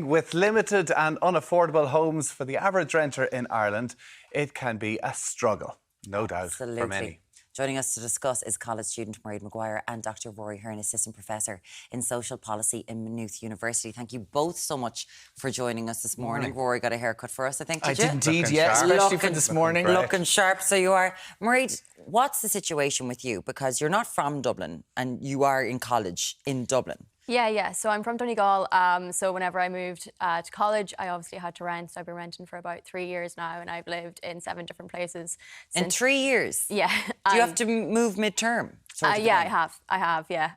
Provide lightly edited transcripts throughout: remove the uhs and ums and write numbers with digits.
morning. With limited and unaffordable homes for the average renter in Ireland, it can be a struggle, no doubt, for many. Joining us to discuss is college student Mairead Maguire and Dr Rory Hearne, Assistant Professor in Social Policy in Maynooth University. Thank you both so much for joining us this morning. Rory got a haircut for us, I think, did you? I did indeed, yeah, especially for this morning. Looking sharp, so you are. Mairead, what's the situation with you? Because you're not from Dublin and you are in college in Dublin. Yeah. So I'm from Donegal. So whenever I moved to college, I obviously had to rent. So I've been renting for about 3 years now, and I've lived in 7 different places. In 3 years? Yeah. Do you have to move mid-term? Yeah, I have, yeah.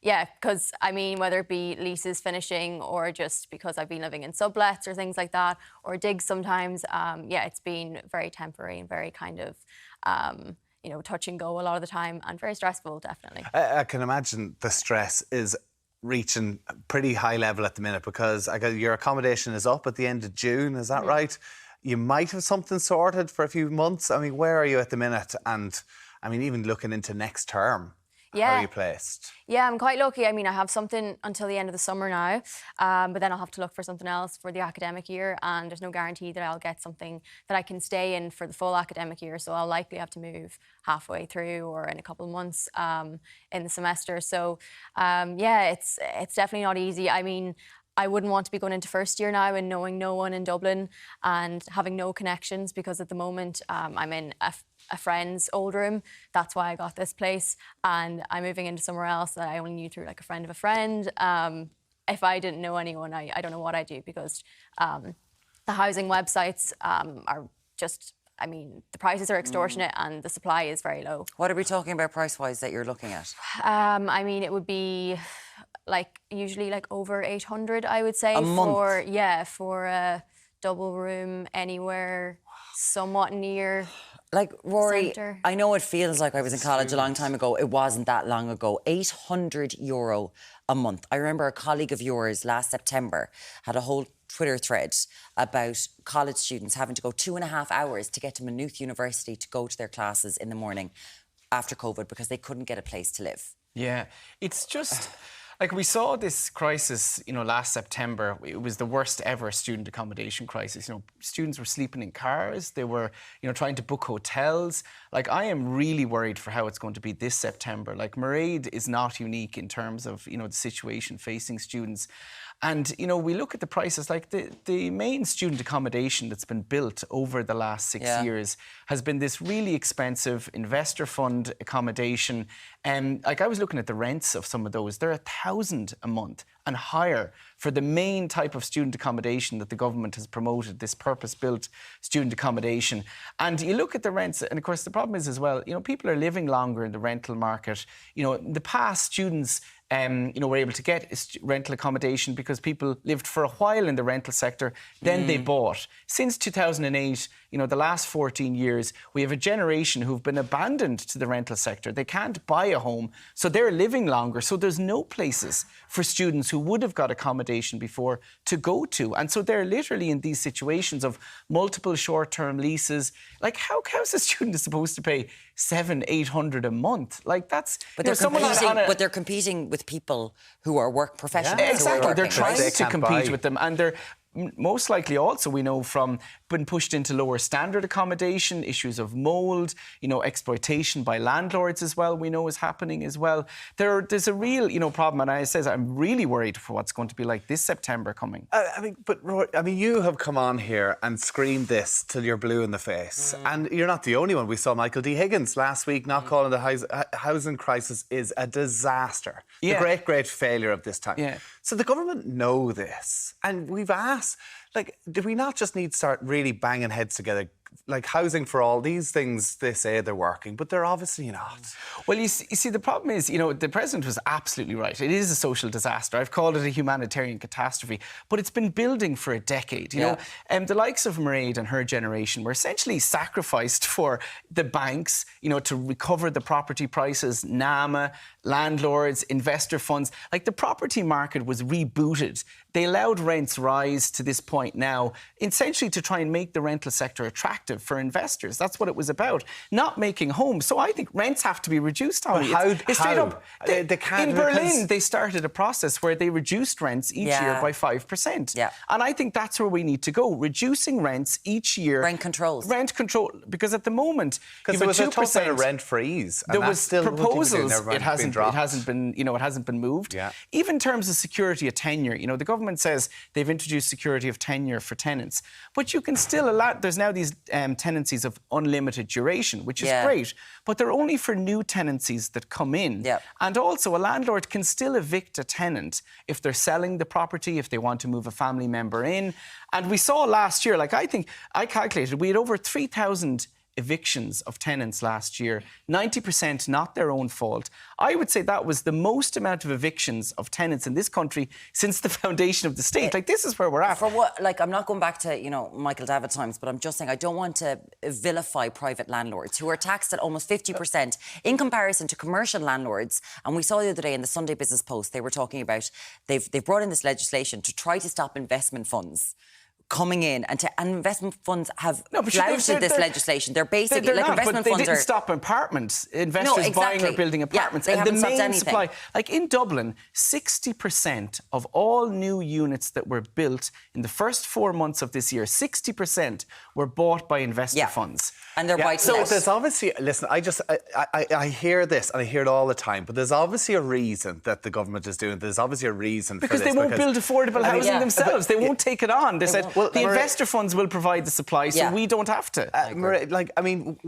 Yeah, because, I mean, whether it be leases finishing or just because I've been living in sublets or things like that, or digs sometimes, yeah, it's been very temporary and very kind of... you know, touch and go a lot of the time, and very stressful, definitely. I can imagine the stress is reaching a pretty high level at the minute, because your accommodation is up at the end of June, is that right? You might have something sorted for a few months. I mean, where are you at the minute? And, I mean, even looking into next term, how are you placed? Yeah, I'm quite lucky. I mean, I have something until the end of the summer now, but then I'll have to look for something else for the academic year, and there's no guarantee that I'll get something that I can stay in for the full academic year, so I'll likely have to move halfway through or in a couple of months in the semester. So, yeah, it's definitely not easy. I mean, I wouldn't want to be going into first year now and knowing no one in Dublin and having no connections, because at the moment I'm in a friend's old room. That's why I got this place, and I'm moving into somewhere else that I only knew through like a friend of a friend. If I didn't know anyone, I don't know what I'd do, because the housing websites are just... I mean, the prices are extortionate and the supply is very low. What are we talking about price-wise that you're looking at? I mean, it would be usually over 800, I would say. A month? For a double room anywhere somewhat near Rory, centre. I know it feels like I was in college a long time ago. It wasn't that long ago. €800 a month. I remember a colleague of yours last September had a whole Twitter thread about college students having to go 2.5 hours to get to Maynooth University to go to their classes in the morning after COVID because they couldn't get a place to live. Yeah, it's just... we saw this crisis, last September. It was the worst ever student accommodation crisis. Students were sleeping in cars. They were, trying to book hotels. I am really worried for how it's going to be this September. Mairead is not unique in terms of, the situation facing students. And, we look at the prices, the main student accommodation that's been built over the last 6 years has been this really expensive investor fund accommodation. And I was looking at the rents of some of those. They're $1,000 a month and higher for the main type of student accommodation that the government has promoted, this purpose-built student accommodation. And you look at the rents, and of course the problem is as well, people are living longer in the rental market. In the past, students were able to get rental accommodation because people lived for a while in the rental sector, then they bought. Since 2008, the last 14 years, we have a generation who've been abandoned to the rental sector. They can't buy a home, so they're living longer. So there's no places for students who would have got accommodation before to go to. And so they're literally in these situations of multiple short-term leases. How's a student supposed to pay $700-800 a month? That's... But they're competing with people who are work professionals. Yeah, exactly. They're trying They to compete buy. with them, and they're most likely also, we know, from been pushed into lower standard accommodation, issues of mould, exploitation by landlords as well, we know is happening as well. There's a real, problem, and I says I'm really worried for what's going to be like this September coming. You have come on here and screamed this till you're blue in the face. And you're not the only one. We saw Michael D. Higgins last week not calling the housing crisis is a disaster. The great, great failure of this time. Yeah. So the government know this. And we've asked, do we not just need to start really banging heads together? Housing for all, these things, they say they're working, but they're obviously not. Well, you see, the problem is, the President was absolutely right. It is a social disaster. I've called it a humanitarian catastrophe, but it's been building for a decade, you know. The likes of Mairead and her generation were essentially sacrificed for the banks, to recover the property prices, NAMA, landlords, investor funds. The property market was rebooted. They allowed rents rise to this point now, essentially to try and make the rental sector attractive attractive for investors. That's what it was about, not making homes. So I think rents have to be reduced, Holly. It's straight up. They can't, in Berlin, they started a process where they reduced rents each year by 5%. Yeah. And I think that's where we need to go, reducing rents each year. Rent controls. Rent control, because at the moment, because there was a talk about a rent freeze. There was still proposals. It hasn't been moved. Yeah. Even in terms of security of tenure, the government says they've introduced security of tenure for tenants, but you can still allow. There's now these tenancies of unlimited duration, which is great, but they're only for new tenancies that come in. Yeah. And also, a landlord can still evict a tenant if they're selling the property, if they want to move a family member in. And we saw last year, I calculated, we had over 3,000 evictions of tenants last year, 90% not their own fault. I would say that was the most amount of evictions of tenants in this country since the foundation of the state. This is where we're at. For what? I'm not going back to, Michael David times, but I'm just saying I don't want to vilify private landlords who are taxed at almost 50% in comparison to commercial landlords. And we saw the other day in the Sunday Business Post, they were talking about they've brought in this legislation to try to stop investment funds coming in, and investment funds have flouted this legislation. They're basically investment funds didn't stop investors buying or building apartments. They haven't the stopped main anything. supply, in Dublin, 60% of all new units that were built in the first 4 months of this year, 60% were bought by investor funds. And they're biting So out. there's obviously, listen, I hear this and I hear it all the time, but there's obviously a reason that the government is doing. There's obviously a reason for this. Because they won't build affordable housing themselves. They won't take it on. They said the investor funds will provide the supply, so we don't have to.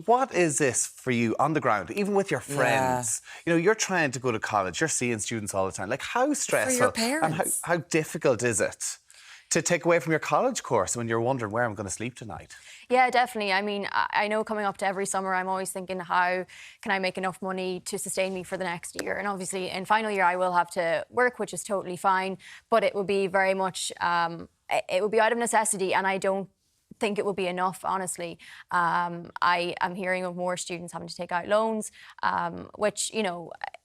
What is this for you on the ground, even with your friends? You're trying to go to college. You're seeing students all the time. How stressful for your parents. and how difficult is it to take away from your college course when you're wondering where I'm going to sleep tonight? Yeah, definitely. I know coming up to every summer, I'm always thinking, how can I make enough money to sustain me for the next year? And obviously, in final year, I will have to work, which is totally fine. But it will be very much, it will be out of necessity. And I don't think it will be enough, honestly. I am hearing of more students having to take out loans, which,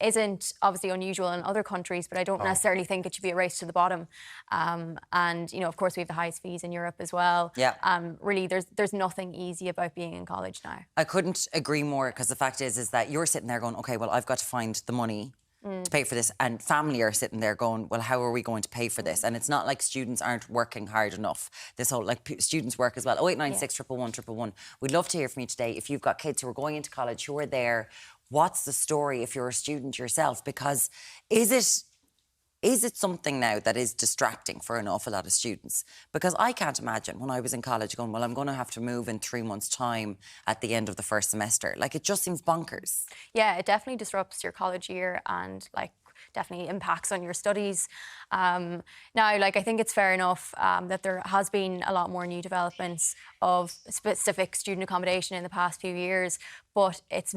isn't obviously unusual in other countries, but I don't necessarily think it should be a race to the bottom. And, of course, we have the highest fees in Europe as well. Yeah. Really, there's nothing easy about being in college now. I couldn't agree more, because the fact is that you're sitting there going, OK, well, I've got to find the money to pay for this, and family are sitting there going, well, how are we going to pay for this? And it's not like students aren't working hard enough. This whole, students work as well. 0896 111 111. We'd love to hear from you today. If you've got kids who are going into college, who are there, what's the story if you're a student yourself? Because is it something now that is distracting for an awful lot of students? Because I can't imagine when I was in college going, well, I'm going to have to move in 3 months' time at the end of the first semester. It just seems bonkers. Yeah, it definitely disrupts your college year and definitely impacts on your studies. Now, I think it's fair enough that there has been a lot more new developments of specific student accommodation in the past few years, but it's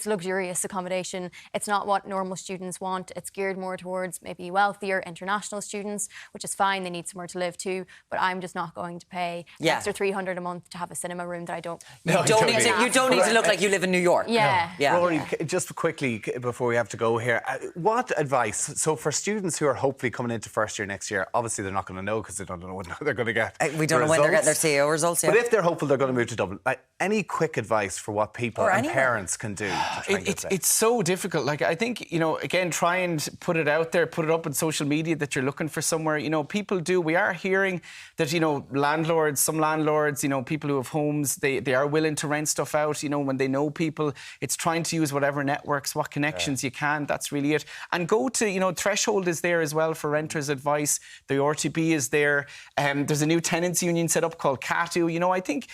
luxurious accommodation. It's not what normal students want. It's geared more towards maybe wealthier international students, which is fine. They need somewhere to live too, but I'm just not going to pay an extra $300 a month to have a cinema room that I don't. You don't need to look like you live in New York. Yeah. Rory, just quickly before we have to go here, what advice? So for students who are hopefully coming into first year next year, obviously they're not going to know because they don't know when they're going to get. We don't know when they're getting their CEO results yet. But if they're hopeful they're going to move to Dublin, any quick advice for what people and parents can do? It's so difficult. I think, again, try and put it out there, put it up on social media that you're looking for somewhere. People do. We are hearing that, some landlords, people who have homes, they are willing to rent stuff out, when they know people. It's trying to use whatever networks, what connections you can. That's really it. And go to, Threshold is there as well for renters' advice. The RTB is there. There's a new tenants union set up called CATU. I think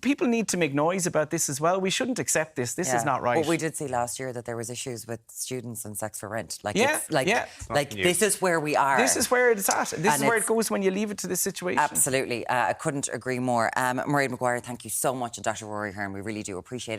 people need to make noise about this as well. We shouldn't accept this. This is not right. But we did see last year that there was issues with students and sex for rent. This is where we are. This is where it's at. This is where it goes when you leave it to this situation. Absolutely. I couldn't agree more. Mairead Maguire, thank you so much. And Dr Rory Hearne, we really do appreciate it.